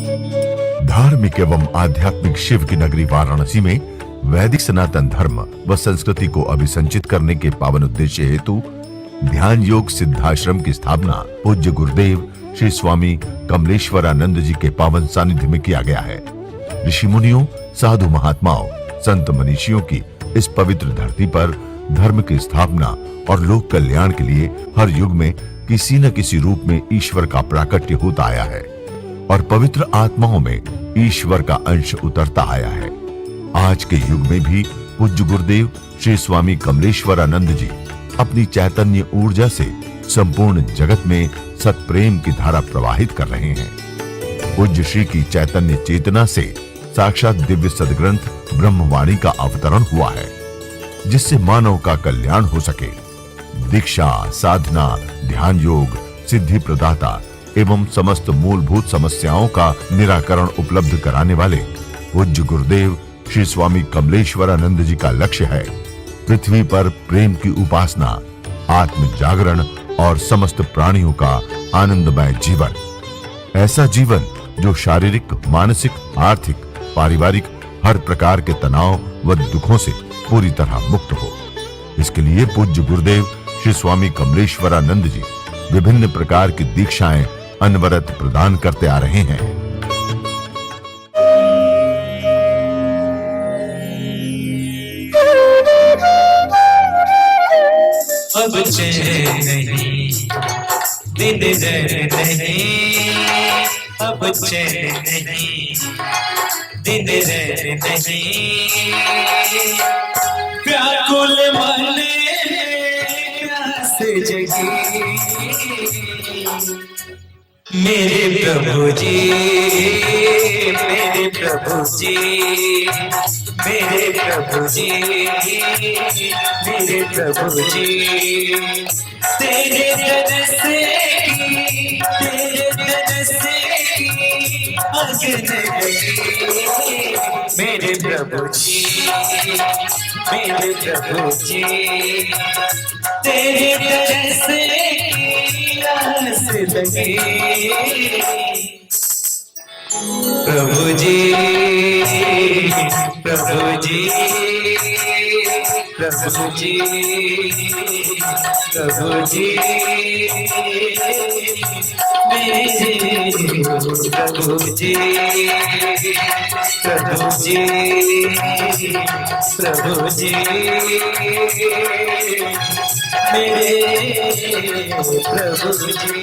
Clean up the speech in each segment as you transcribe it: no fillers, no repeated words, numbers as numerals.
धार्मिक एवं आध्यात्मिक शिव की नगरी वाराणसी में वैदिक सनातन धर्म व संस्कृति को अभिसंचित करने के पावन उद्देश्य हेतु ध्यान योग सिद्धाश्रम की स्थापना पूज्य गुरुदेव श्री स्वामी कमलेश्वरानंद जी के पावन सानिध्य में किया गया है। ऋषि मुनियों, साधु महात्माओं, संत मनीषियों की इस पवित्र धरती पर धर्म की स्थापना और लोक कल्याण के लिए हर युग में किसी न किसी रूप में ईश्वर का प्राकट्य होता आया है और पवित्र आत्माओं में ईश्वर का अंश उतरता आया है। आज के युग में भी पूज्य गुरुदेव श्री स्वामी कमलेश्वरानंद जी अपनी चैतन्य ऊर्जा से संपूर्ण जगत में सत्प्रेम की धारा प्रवाहित कर रहे हैं। पूज्य श्री की चैतन्य चेतना से साक्षात दिव्य सदग्रंथ ब्रह्मवाणी का अवतरण हुआ है, जिससे मानव का कल्याण हो सके। दीक्षा, साधना, ध्यान योग, सिद्धि प्रदाता एवं समस्त मूलभूत समस्याओं का निराकरण उपलब्ध कराने वाले पूज्य गुरुदेव श्री स्वामी कमलेश्वरानंद जी का लक्ष्य है पृथ्वी पर प्रेम की उपासना, आत्म जागरण और समस्त प्राणियों का आनंदमय जीवन। ऐसा जीवन जो शारीरिक, मानसिक, आर्थिक, पारिवारिक हर प्रकार के तनाव व दुखों से पूरी तरह मुक्त हो। इसके लिए पूज्य गुरुदेव श्री स्वामी कमलेश्वरानंद जी विभिन्न प्रकार की दीक्षाएं अनवरत प्रदान करते आ रहे हैं। अब चैन नहीं, दिन दर नहीं, अब चैन नहीं, दिन दर नहीं, व्याकुल मन प्यास जगी, मेरे प्रभु जी, मेरे प्रभु जी, मेरे प्रभु जी, मेरे प्रभु जी, तेरे दर से तेरे दर से अगन लगी, मेरे प्रभु जी, मेरे प्रभु जी, तेरे दर से आस लगी, प्रभु जी, प्रभु जी, प्रभु जी, प्रभु जी, मेरे प्रभु जी, प्रभु जी, प्रभु जी, मेरे प्रभु जी।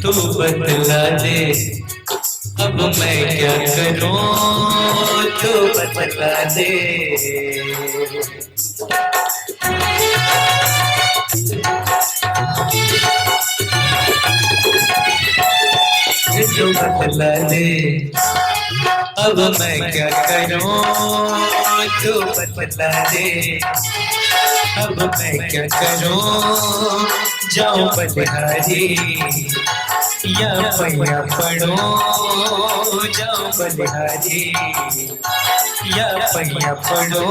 तू बतला दे अब मैं क्या करूं, तू बतला दे, तू बतला दे अब मैं क्या करूं, तू बतला दे अब मैं क्या करूं, जाऊं बलिहारी या पैया पड़ो, जाऊं बलिहारी या पैया पड़ो,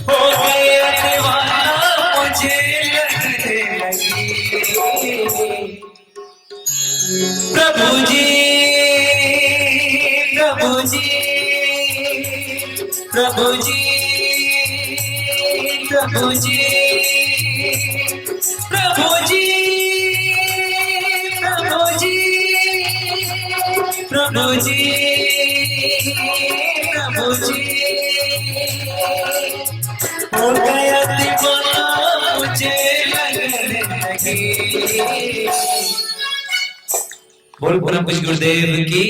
हो गया दीवाना मुझे लगने लगी, प्रभु जी, प्रभु जी, प्रभु जी, प्रभु जी, प्रभु जी, प्रभु जी, प्रभु जी, हो गया दीवाना मुझे लगने लगी। बोल परम पूज्य गुरुदेव की।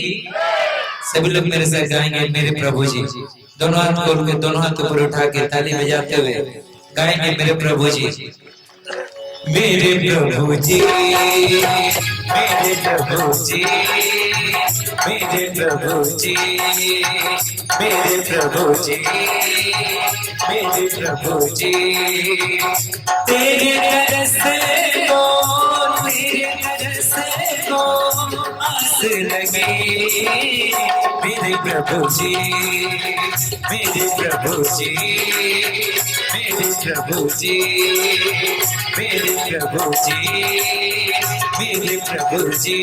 सभी लोग मेरे साथ गाएंगे, मेरे प्रभु जी। दोनों हाथ खोल के दोनों हाथ ऊपर उठा के ताली बजाते हुए गाएंगे मेरे प्रभु जी, मेरे प्रभु जी, मेरे प्रभु जी, मेरे प्रभु जी, मेरे प्रभु जी, मेरे प्रभु जी, तेरे दर से को तेरे दर से को आस लगी मेरे प्रभु जी, मेरे प्रभु जी, मेरे प्रभु जी, मेरे प्रभु जी, मेरे प्रभु जी, मेरे प्रभु जी,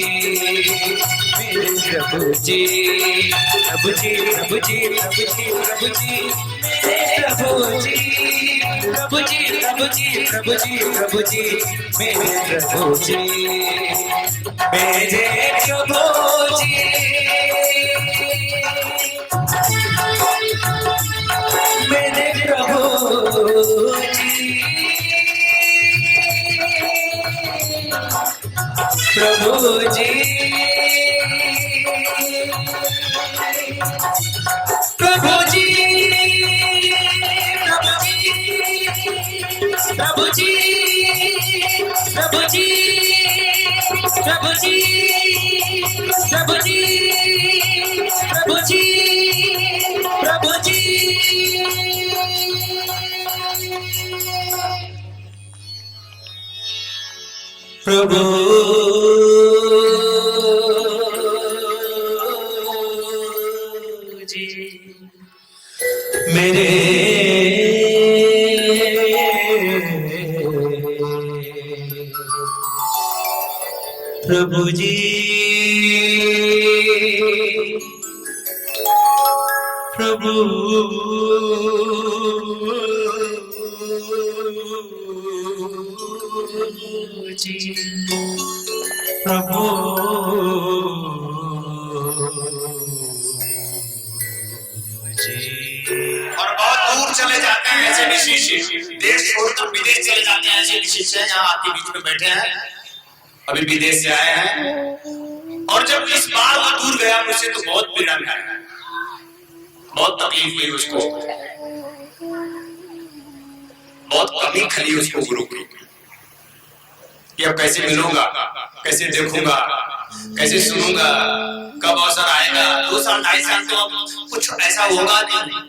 प्रभु जी, प्रभु जी, प्रभु जी, प्रभु जी, मेरे प्रभु जी, प्रभु जी, प्रभु जी, प्रभु जी, प्रभु जी, मेरे प्रभु जी, मेरे प्रभु जी, मेरे प्रभु जी, प्रभु जी, प्रभु जी, प्रभु जी, प्रभु जी, प्रभु जी, प्रभु जी, प्रभु जी, प्रभु जी, प्रभु जी, मेरे प्रभु जी, प्रभु जी, प्रभु और बहुत दूर चले जाते हैं ऐसे भी शिष्य, देश छोड़कर विदेश चले जाते हैं ऐसे भी शिष्य हैं, यहाँ आपके बीच में बैठे हैं, अभी विदेश से आए हैं। और जब इस बार वो दूर गया मुझसे तो बहुत पीड़ा मिला, बहुत तकलीफ हुई उसको, बहुत कमी खली उसको गुरु की, कि अब कैसे मिलूंगा, कैसे देखूंगा, कैसे सुनूंगा, कब अवसर आएगा, 2 साल 2.5 साल तो अब कुछ ऐसा होगा नहीं।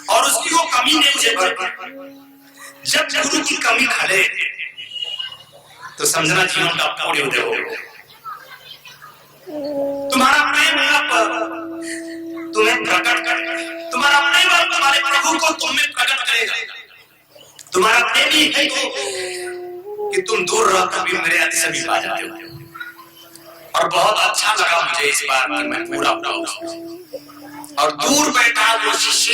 और उसकी वो कमी ने मुझे भर, जब गुरु की कमी खले तो समझना जीवन का पूर्ण उदय हो। तुम्हारा प्रेम अब तुम्हें प्रकट करेगा, तुम्हारा प्रेम अब तुम्हारे प्रभु को तुम में प्रकट करेगा। तुम्हारा प्रेम ही है कि तुम दूर रहकर भी मेरे अति समीप आ जाते हो। और बहुत अच्छा लगा मुझे इस बार कि मैं पूरा और दूर बैठा वो शिष्य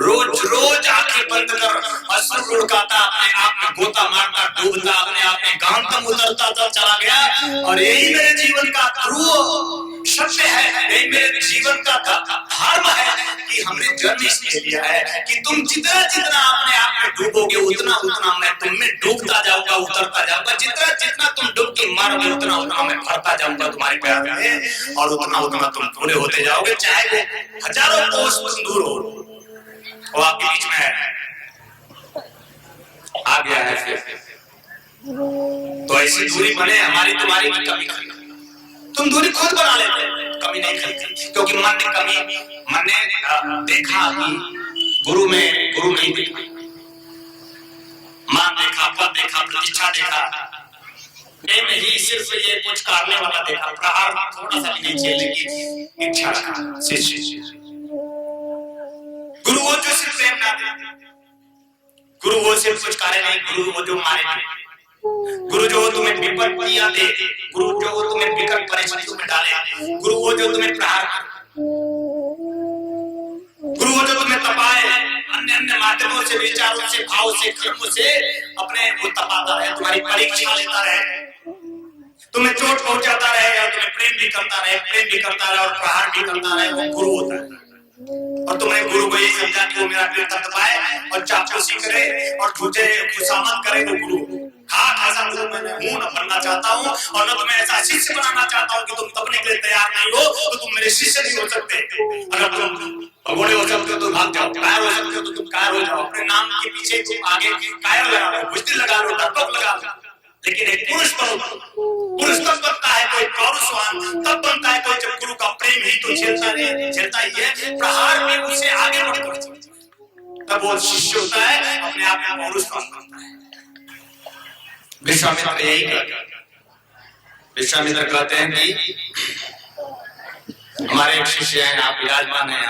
रोज रोज आंखें बंद कर अश्रु लुढ़काता, अपने आप में गोता मारता, डूबता, अपने आप में गहनतम उतरता चला गया। और यही मेरे जीवन का ध्रुव सत्य है, यही मेरे जीवन का धर्म है कि हमने जन्म इसलिए लिया है कि तुम जितना जितना अपने आप में डूबोगे उतना उतना मैं तुम में डूबता जाऊंगा, उतरता जाऊंगा। जितना जितना तुम डूबके मारोगे उतना उतना मैं भरता जाऊंगा तुम्हारे प्यार में, और उतना उतना तुम पूरे होते जाओगे, चाहे वो हजारों कोस दूर हो। वो आपके बीच में है, आ गया है फिर तो ऐसी दूरी बने हमारी तुम्हारी की कमी खली, तुम दूरी खुद बना लेते, कमी नहीं खली, क्योंकि मन ने देखा कि गुरु नहीं देखा, मान देखा, पद देखा, प्रतिष्ठा देखा, में ही सिर्फ ये कुछ करने वाला देखा, प्रहार थोड़ा सा भी नहीं झेलने की इच्छा रखा शिष्य। गुरु वो जो सिर्फ प्रेम ना दे, गुरु वो सिर्फ कुछ कार्य नहीं, गुरु वो जो मारे नहीं, गुरु जो तुम्हें विपत्तियां दे, गुरु जो तुम्हें विकट परिस्थितियों में डाले, गुरु वो जो तुम्हें प्रहार करे, गुरु वो जो तुम्हें तपाए, अन्य अन्य माध्यमों से, विचारों से, भाव से, कर्मों से अपने वो तपाता रहे, तुम्हारी परीक्षा लेता रहे, तुम्हें चोट पहुंचाता रहे, या तुम्हें प्रेम भी करता रहे और प्रहार भी करता रहे, वो गुरु होता है। और तुमने गुरु को यही समझा कि वो मेरा पेट तपाए और चापलूसी करे और तुझे खुशामद करे, वो गुरु। खा 6000 गुरु मैंने हूं न बनना चाहता हूं, और न तुम्हें ऐसा शिष्य बनाना चाहता हूं कि तुम तपने के लिए तैयार नहीं हो तो तुम मेरे शिष्य नहीं हो सकते। अगर तुम भगोड़े हो सकते हो तो भाग जाओ, कायर हो सकते हो तो तुम कायर हो जाओ, अपने नाम के पीछे तुम आगे कायर लगा लो, बुद्धि लगा लो, डरपोक लगा लो, लेकिन एक पुरुष बनो। पुरुष तब बनता है कोई पौरुषवान, तब बनता है कोई जब गुरु का प्रेम ही तो झेलता ही है, प्रहार में उसे आगे बढ़ता है, तब वो शिष्य होता है, अपने आप में पौरुषवान बनता है। विश्वामित्र यही कहते हैं, विश्वामित्र कहते हैं कि हमारे एक शिष्य हैं, आप विराजमान हैं,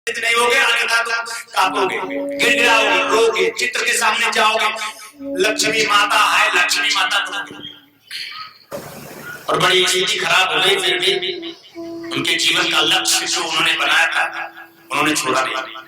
नहीं होगे, अन्यथा तुम कांपोगे, गिड़गिड़ाओगे, रोगे, चित्र के सामने जाओगे, लक्ष्मी माता है, लक्ष्मी माता करोगे। और बड़ी स्थिति खराब हो गई, फिर भी उनके जीवन का लक्ष्य जो उन्होंने बनाया था उन्होंने छोड़ा नहीं।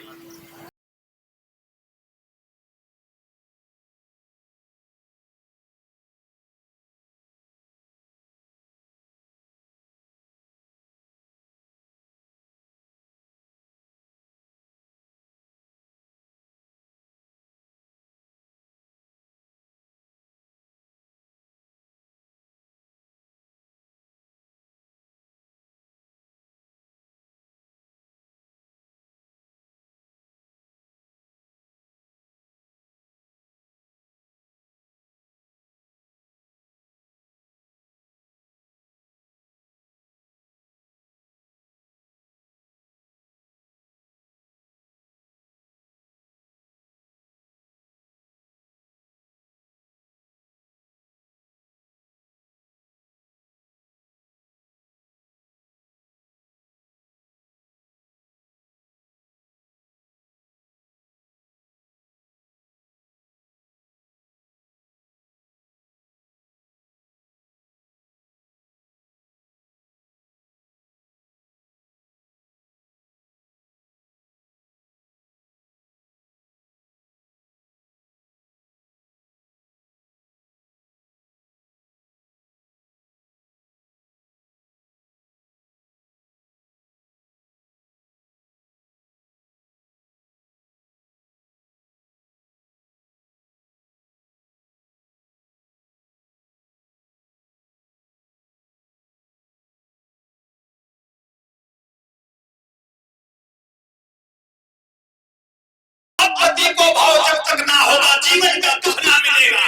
पति को भाव जब तक ना होगा, जीवन का दुख ना मिलेगा,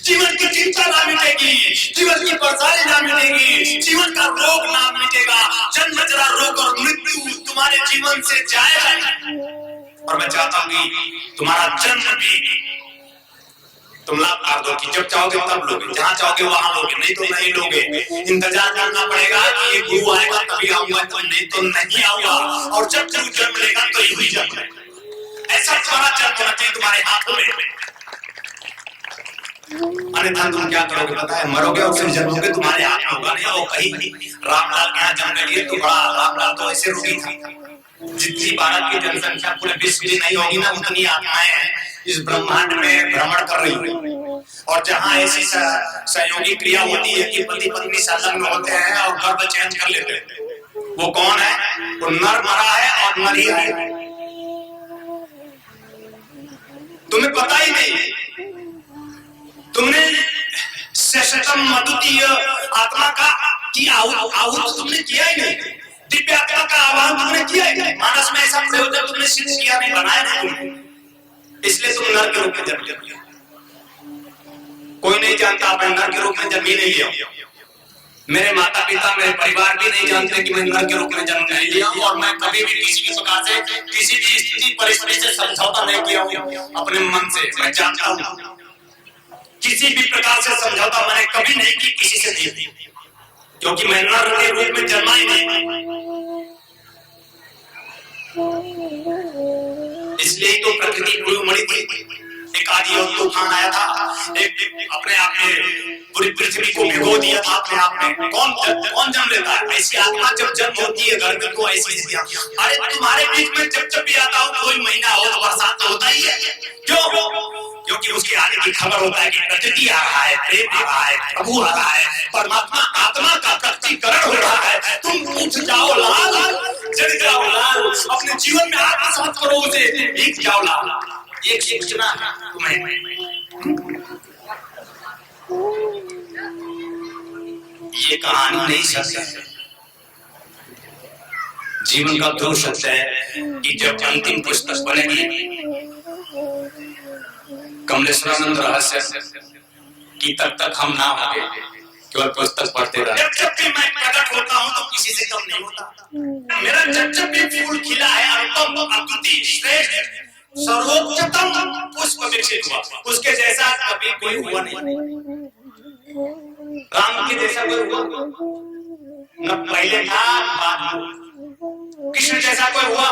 जीवन की चिंता ना मिटेगी, जीवन की परेशानी ना मिटेगी, जीवन का रोग ना मिटेगा, जन्म जरा रोग और मृत्यु तुम्हारे जीवन से जाएगा। और मैं चाहता हूं कि तुम्हारा जन्म भी तुम लाभ कर दो, कि जब चाहोगे तब लोगे, जहां चाहोगे वहां लोगे, नहीं तो नहीं लोगे। इंतजार करना पड़ेगा कि ये गुरु आएगा तभी आऊंगा, तो नहीं तो नहीं आऊंगा। और जब गुरु जन्म लेगा तो ही हुई जन्म, ऐसा तुम्हारा जन्म होना चाहिए तुम्हारे हाथों में। अन्यथा तुम क्या करोगे पता है, मरोगे और फिर जन्मोगे, तुम्हारे हाथ में होगा नहीं। और कहीं रामलाल के यहाँ जन्म लिए तो बड़ा, रामलाल तो ऐसे रोगी था, जितनी भारत की जनसंख्या पूरे विश्व की नहीं होगी ना, उतनी आत्माएं हैं इस ब्रह्मांड में भ्रमण कर रही हैं। और जहां ऐसी संयोगी क्रिया होती है कि पति पत्नी संलग्न होते हैं और गर्भ चेंज कर लेते हैं, वो कौन है? वो नर मरा है और नर ही है। तुम्हें पता ही नहीं, तुमने शशतम मधुतीय आत्मा का की आहुत तुमने किया ही नहीं, दिव्य आत्मा का आह्वान तुमने किया ही नहीं। मानस में ऐसा प्रयोजन तुमने सिद्ध किया नहीं, बनाया नहीं, इसलिए तुम नर के रूप में जन्म लिया। कोई नहीं जानता मैं नर के रूप में जन्म ही नहीं लिया। मेरे माता पिता, मेरे परिवार भी नहीं जानते कि मैं नर के रूप में जन्म नहीं लिया, और मैं कभी भी किसी भी प्रकार से किसी भी स्थिति परिस्थिति से समझौता नहीं किया हूं अपने मन से। मैं जानता हूं किसी भी प्रकार से समझौता मैंने कभी नहीं की, किसी से नहीं की, क्योंकि मैं नर के रूप में जन्मा ही नहीं। इसलिए तो प्रकृति गुरुमणि थी। एक आदि और तूफान आया था, एक अपने आप में पूरी पृथ्वी को भिगो दिया था अपने आप में। कौन जन्म लेता है? ऐसी आत्मा जब जन्म होती है गर्मी को, ऐसी स्थितियां। अरे तुम्हारे बीच में जब भी आता हो, कोई महीना हो तो बरसात तो होता ही है। क्यों? क्योंकि उसके आने की खबर होता है कि प्रकृति आ रहा है, प्रेम आ रहा है, प्रभु आ रहा है, परमात्मा आत्मा का प्रकटीकरण हो रहा है। तुम उठ जाओ लाल, जग जाओ लाल, अपने जीवन में आत्मसात करो उसे, भीग जाओ लाल। एक सूचना तुम्हें, ये कहानी नहीं सत्य है, जीवन का ध्रुव सत्य है कि जब अंतिम पुस्तक बनेगी कमलेश्वरानंद रहस्य की, तक हम ना होंगे, केवल पुस्तक पढ़ते रहे। जब भी मैं प्रकट होता हूँ तो किसी से कम नहीं होता। मेरा जब भी फूल खिला है, अनुपम, अद्वितीय, श्रेष्ठ, सर्वोच्चतम पुष्प विकसित हुआ, उसके जैसा कभी कोई हुआ नहीं। राम के जैसा कोई हुआ न, पहले था बाद में। कृष्ण जैसा कोई हुआ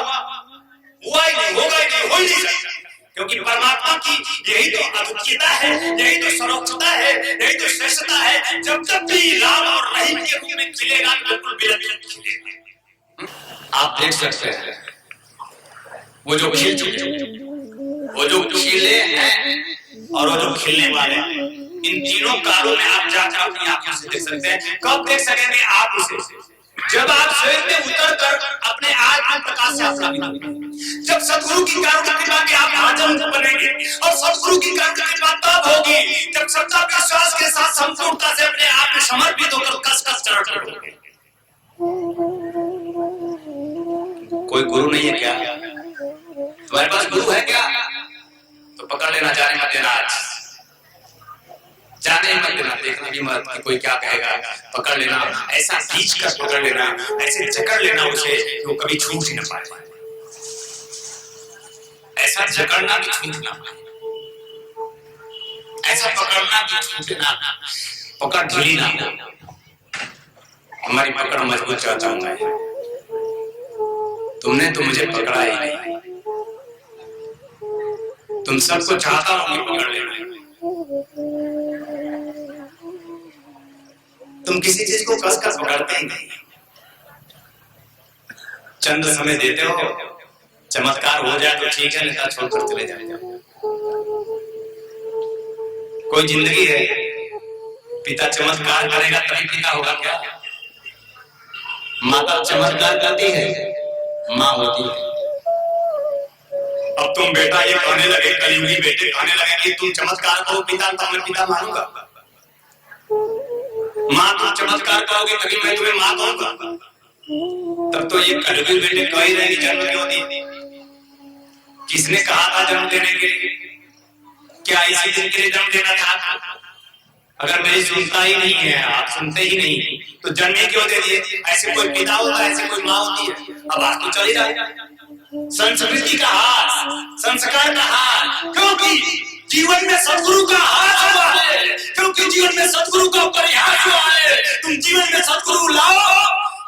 ही नहीं, होगा ही नहीं, हो ही नहीं सकता, क्योंकि परमात्मा की यही तो अद्वितीयता है, यही तो सर्वोच्चता है, यही तो श्रेष्ठता है। जब भी राम और रहीम के रूप में खिलेगा, बिल्कुल बिलकुल खिलेगा। आप देख सकते हैं वो जो खिल चुके, वो जो खिले हैं और वो जो खिलने वाले हैं, इन तीनों कालों में आप जाकर अपनी आंखों से देख सकते हैं। कब देख सकेंगे आप उसे? जब आप स्वयं में उतर कर अपने आत्म प्रकाश से अपना, जब सदगुरु की कृपा के आप महाजन बनेंगे, और सदगुरु की कृपा तब होगी जब सच्चा विश्वास के साथ संपूर्णता से अपने आप में समर्पित होकर कस चरण करोगे। कोई गुरु नहीं है क्या? तुम्हारे पास गुरु है क्या? तो पकड़ लेना, जाने मत देना, आज जाने मत देना, देखना भी मत कि कोई क्या कहेगा। पकड़ लेना, ऐसा खींच कर पकड़ लेना, ऐसे जकड़ लेना उसे कि वो कभी छूट ही ना पाए। ऐसा जकड़ना कि छूट ना पाए, ऐसा पकड़ना कि छूटे ना, पकड़ ढीली ना। हमारी पकड़ मजबूत चाहता हूं मैं। तुमने तो मुझे पकड़ा ही नहीं, तुम सबको चाहता हूं कि पकड़ लेना। तुम किसी चीज को कस कर पकड़ते ही नहीं, चंद समय देते हो, चमत्कार हो जाए तो ठीक है, नहीं तो छोड़कर चले जाएगा। कोई जिंदगी है, पिता चमत्कार करेगा तभी पिता होगा क्या? माता चमत्कार करती है, माँ होती है। अब तुम बेटा ये कहने लगे, कलयुगी बेटे कहने लगे कि तुम चमत्कार करो पिता, तब मैं पिता मानूंगा। माँ तुम चमत्कार करोगे तभी मैं तुम्हें माँ कहूंगा। तब तो ये कलयुगी बेटे कह ही रहेंगे जन्म क्यों दी? किसने कहा था जन्म देने के लिए? क्या इसी दिन के लिए जन्म देना था? अगर मेरी सुनता ही नहीं है, आप सुनते ही नहीं, तो जन्म ही क्यों दे दिए? ऐसे कोई पिता होता है, ऐसे कोई माँ होती है? अब आज तो चल ही रहा है संस्कृति का हाथ, संस्कार का हाथ, क्योंकि जीवन में सदगुरु का हाथ हुआ है, क्योंकि जीवन में सदगुरु का प्रयास हुआ है। तुम जीवन में सदगुरु लाओ,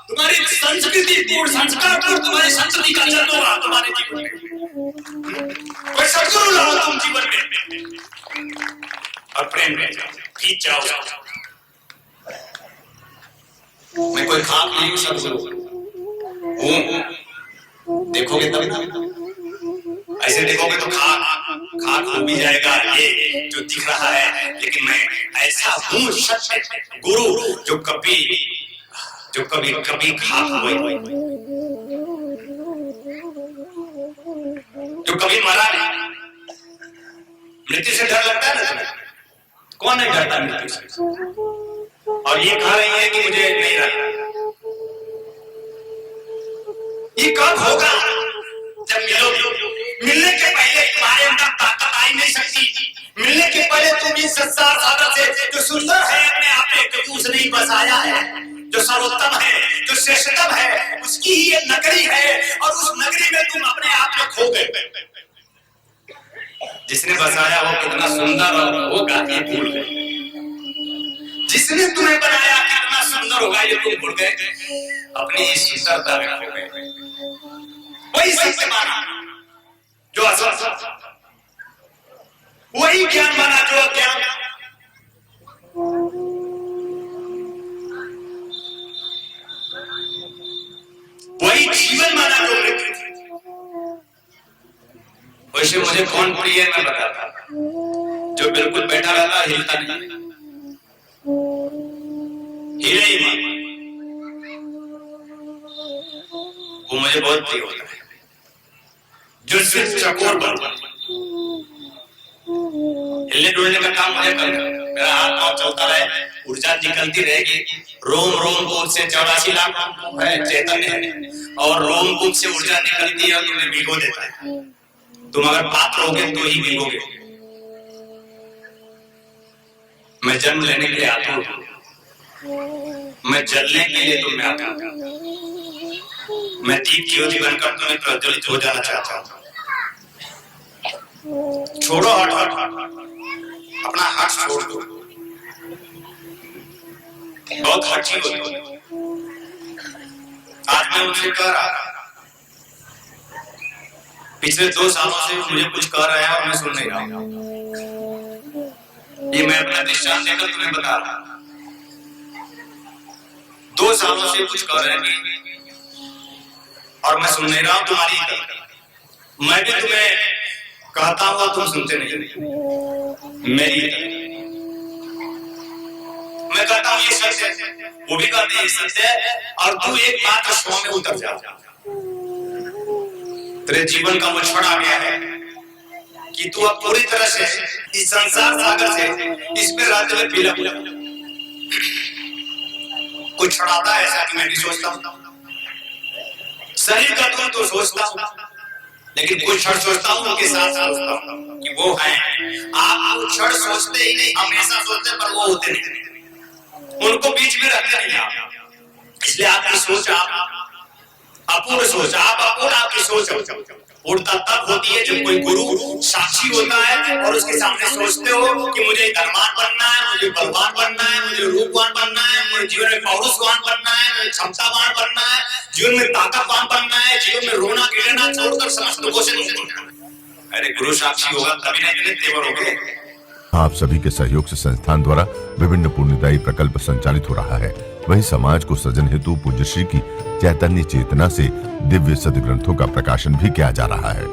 तुम्हारी संस्कृति पूर्ण संस्कार पूर्ण तुम्हारी संस्कृति का जन्म होगा तुम्हारे जीवन में। कोई सदगुरु लाओ तुम जीवन में और प्रेम में खींच जाओ। मैं कोई खाक नहीं हूं, सदगुरु हूं। देखोगे तब ना, ऐसे देखोगे तो खाक हो भी जाएगा ये जो दिख रहा है, लेकिन मैं ऐसा हूँ सत्य गुरु जो कभी खाक हुए, जो कभी मरा नहीं। मृत्यु से डर लगता है ना तुम्हें? कौन नहीं डरता मृत्यु से? और ये कह रही है कि मुझे नहीं रहना। ये कब होगा? जब मिलोगे। मिलने के पहले तुम्हारे अंदर ताकत आई नहीं सकती। मिलने के पहले तुम इस संसार सागर से जो सुंदर है अपने आप में कभी उसने ही बसाया है, जो सर्वोत्तम है, जो श्रेष्ठतम है, उसकी ही एक नगरी है और उस नगरी में तुम अपने आप में खो गए। जिसने बसाया वो कितना सुंदर होगा ये भूल गए। जिसने तुम्हें बनाया कितना सुंदर होगा ये तुम भूल गए। अपनी सुंदरता में खो गए। वही सत्य माना जो असत, वही ज्ञान माना जो अज्ञान। वही जीवन माना जो मृत्यु। वैसे मुझे कौन प्रिय है मैं बताता, जो बिल्कुल बैठा रहता हिलता नहीं, हिले ही मत, वो मुझे बहुत प्रिय होता है। जो सिर्फ चकोर बन हिलने डुलने का काम मुझे करना, मेरा हाथ पांव चलता रहे, ऊर्जा निकलती रहेगी। रोम रोम कूद से 84 लाख है चैतन्य है, और रोम कूद से ऊर्जा निकलती है, तुम्हें भिगो देता है। तुम अगर पात्र होगे तो ही भिगोगे। मैं जन्म लेने के लिए आता हूँ, मैं जलने के लिए तुम्हें आता हूँ। मैं दीप ज्योति बनकर तुम्हें प्रज्वलित हो जाना चाहता हूँ। छोड़ो हट, अपना हाथ छोड़ दो। बहुत हठी हो आज मैं उनसे कह रहा था, पिछले 2 सालों से मुझे कुछ कह रहा है और मैं सुन नहीं रहा हूं। ये मैं अपना दृष्टांत देकर तुम्हें बता रहा हूं। 2 सालों से कुछ कह रहे हैं और मैं सुन नहीं रहा हूं तुम्हारी। मैं भी तुम्हें कहता हुआ तुम सुनते नहीं। मेरी मैं कहता हूं ये सच है, वो भी कहते हैं ये सच है, और तू एक बात स्व में उतर जा। तेरे जीवन का वो क्षण आ गया है कि तू अब पूरी तरह से इस संसार सागर से इसमें रहते हुए पीला कुछ क्षण आता है ऐसा कि मैं भी सोचता हूं। शरीर का तुम तो सोचता हूं, लेकिन कुछ क्षण सोचता हूं उनके साथ सोचता हूं कि वो है। आप क्षण सोचते ही नहीं, हमेशा सोचते पर वो होते नहीं, उनको बीच में रखते नहीं आप। इसलिए आपकी सोच आप अपूर्ण सोच, आप अपूर्ण आपकी सोच पूर्णता तब होती है जब कोई गुरु साक्षी होता है और उसके सामने सोचते हो कि मुझे धनवान बनना है, मुझे बलवान बनना है, मुझे रूपवान बनना है, मुझे जीवन में पौरुषवान बनना है, मुझे क्षमतावान बनना है, जीवन में ताकतवान बनना है, जीवन में रोना गिरना छोड़कर समस्त लोगों से मुक्त होना है। अरे गुरु साक्षी होगा तभी ना इतने तेवर हो गए। आप सभी के सहयोग से संस्थान द्वारा विभिन्न पुण्यदायी प्रकल्प संचालित हो रहा है। वहीं समाज को सृजन हेतु पूज्य श्री की चैतन्य चेतना से दिव्य सद्ग्रंथों का प्रकाशन भी किया जा रहा है।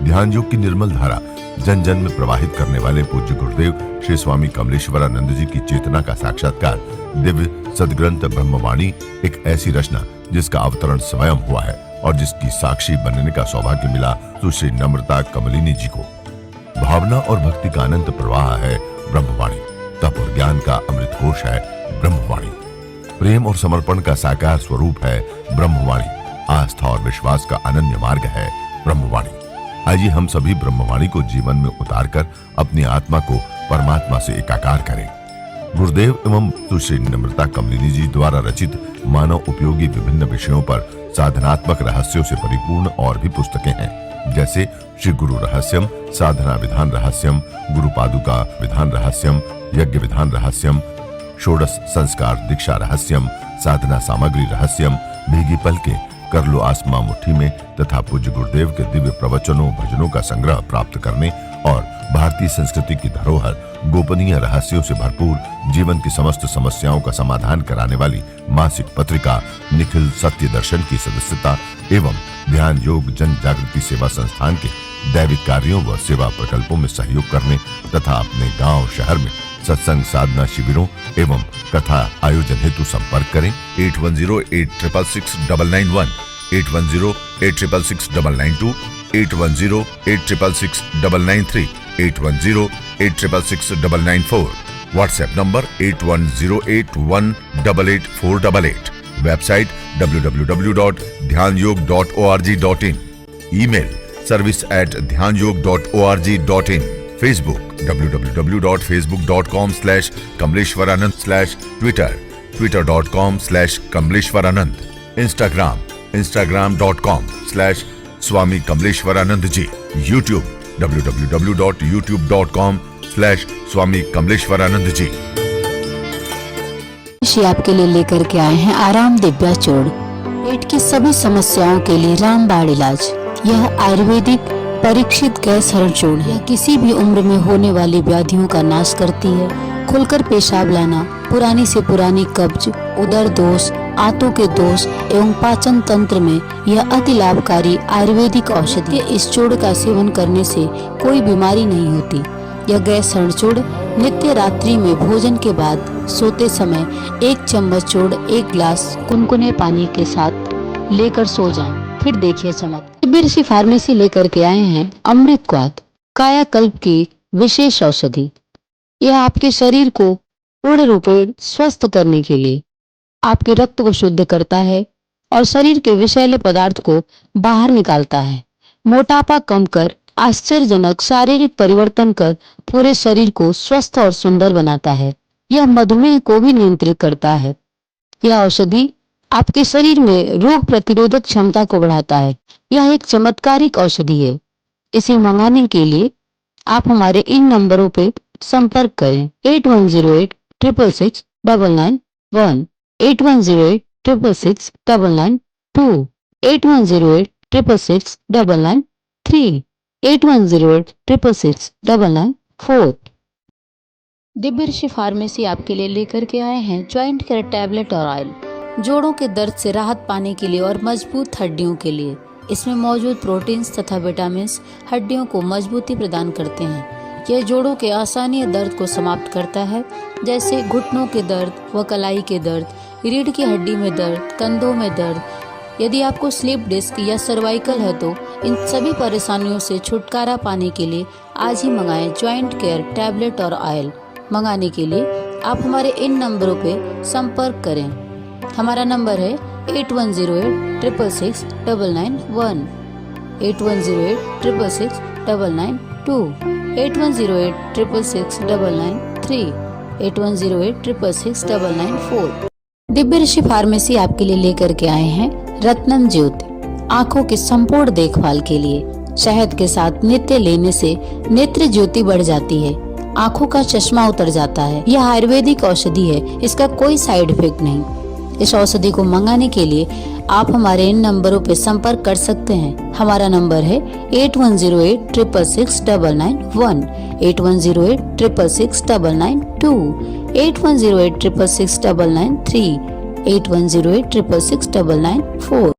ध्यान योग की निर्मल धारा जन जन में प्रवाहित करने वाले पूज्य गुरुदेव श्री स्वामी कमलेश्वरानंद जी की चेतना का साक्षात्कार दिव्य सद्ग्रंथ ब्रह्मवाणी एक ऐसी रचना जिसका अवतरण स्वयं हुआ है और जिसकी साक्षी बनने का सौभाग्य मिला सुश्री नम्रता कमलिनी जी को। भावना और भक्ति का अनंत प्रवाह है ब्रह्मवाणी, तप और ज्ञान का अमृत घोष है ब्रह्मवाणी, प्रेम और समर्पण का साकार स्वरूप है ब्रह्मवाणी, आस्था और विश्वास का अनन्य मार्ग है ब्रह्मवाणी। आइए हम सभी ब्रह्मवाणी को जीवन में उतारकर अपनी आत्मा को परमात्मा से एकाकार करें। गुरुदेव एवं सुश्री नम्रता कमलिनी जी द्वारा रचित मानव उपयोगी विभिन्न विषयों पर साधनात्मक रहस्यों से परिपूर्ण और भी पुस्तकें हैं, जैसे श्री गुरु रहस्यम, साधना विधान रहस्यम, गुरु पादुका विधान रहस्यम, यज्ञ विधान रहस्यम, षोडश संस्कार दीक्षा रहस्यम, साधना सामग्री रहस्यम, भीगी पलके, कर लो आसमां मुट्ठी में तथा पूज्य गुरुदेव के दिव्य प्रवचनों भजनों का संग्रह प्राप्त करने और भारतीय संस्कृति की धरोहर, गोपनीय रहस्यों से भरपूर, जीवन की समस्त समस्याओं का समाधान कराने वाली मासिक पत्रिका निखिल सत्य दर्शन की सदस्यता एवं ध्यान योग जन जागृति सेवा संस्थान के दैविक कार्यों व सेवा प्रकल्पों में सहयोग करने तथा अपने गांव शहर में सत्संग साधना शिविरों एवं कथा आयोजन हेतु संपर्क करें 8108666991, 8108666992, 8108666993, 8108666994, व्हाट्सएप नंबर 8108188488, वेबसाइट www.dhyanयोग.org.in, ईमेल service@dhyanयोग.org.in, Facebook www.facebook.com/kamleshwaranand, Twitter twitter.com/kamleshwaranand, Instagram instagram.com/स्वामी कमलेश्वरानंद जी, यूट्यूब www.youtube.com/स्वामी कमलेश्वरानंद जी। आपके लिए लेकर के आए हैं आराम दिव्या चूर्ण, पेट की सभी समस्याओं के लिए रामबाण इलाज। यह आयुर्वेदिक परीक्षित गैस हरण चूर्ण है। किसी भी उम्र में होने वाली व्याधियों का नाश करती है। खुलकर पेशाब लाना, पुरानी से पुरानी कब्ज, उदर दोष, आंतों के दोष एवं पाचन तंत्र में यह अति लाभकारी आयुर्वेदिक औषधि है। इस चूर्ण का सेवन करने से कोई बीमारी नहीं होती। यह गैस हरण चूर्ण नित्य रात्रि में भोजन के बाद सोते समय 1 चम्मच चूर्ण 1 गिलास कुनकुने पानी के साथ लेकर सो जाएं। फिर देखिए चमक। ऋषि फार्मेसी लेकर के आए हैं अमृत क्वाथ, कायाकल्प की विशेष औषधि। यह आपके शरीर को पूर्ण रूप से स्वस्थ करने के लिए आपके रक्त को शुद्ध करता है और शरीर के विषैले पदार्थ को बाहर निकालता है। मोटापा कम कर आश्चर्यजनक शारीरिक परिवर्तन कर पूरे शरीर को स्वस्थ और सुंदर बनाता है। यह मधुमेह को भी नियंत्रित करता है। यह औषधि आपके शरीर में रोग प्रतिरोधक क्षमता को बढ़ाता है। यह एक चमत्कारिक औषधि है। इसे मंगाने के लिए आप हमारे इन नंबरों पे संपर्क करें 8108666991, 8108666992, 8108666993, 8108666994। दिव्य ऋषि फार्मेसी आपके लिए लेकर के आए हैं ज्वाइंट केयर टैबलेट और ऑयल, जोड़ों के दर्द से राहत पाने के लिए और मजबूत हड्डियों के लिए। इसमें मौजूद प्रोटीन्स तथा विटामिन्स हड्डियों को मजबूती प्रदान करते हैं। यह जोड़ों के असहनीय दर्द को समाप्त करता है, जैसे घुटनों के दर्द व कलाई के दर्द, रीढ़ की हड्डी में दर्द, कंधों में दर्द। यदि आपको स्लीप डिस्क या सर्वाइकल है तो इन सभी परेशानियों से छुटकारा पाने के लिए आज ही मंगाएं ज्वाइंट केयर टैबलेट और ऑयल। मंगाने के लिए आप हमारे इन नंबरों पे संपर्क करें। हमारा नंबर है 8108666991, 8108666992, 8108666993, 8108666994। दिव्य ऋषि फार्मेसी आपके लिए लेकर के आए हैं रत्नम ज्योति, आँखों की संपूर्ण देखभाल के लिए। शहद के साथ नित्य लेने से नेत्र ज्योति बढ़ जाती है, आँखों का चश्मा उतर जाता है। यह आयुर्वेदिक औषधि है, इसका कोई साइड इफेक्ट नहीं। इस औषधि को मंगाने के लिए आप हमारे इन नंबरों पर संपर्क कर सकते हैं। हमारा नंबर है 8108666991, 8108666992, 8108666993, 8108666994।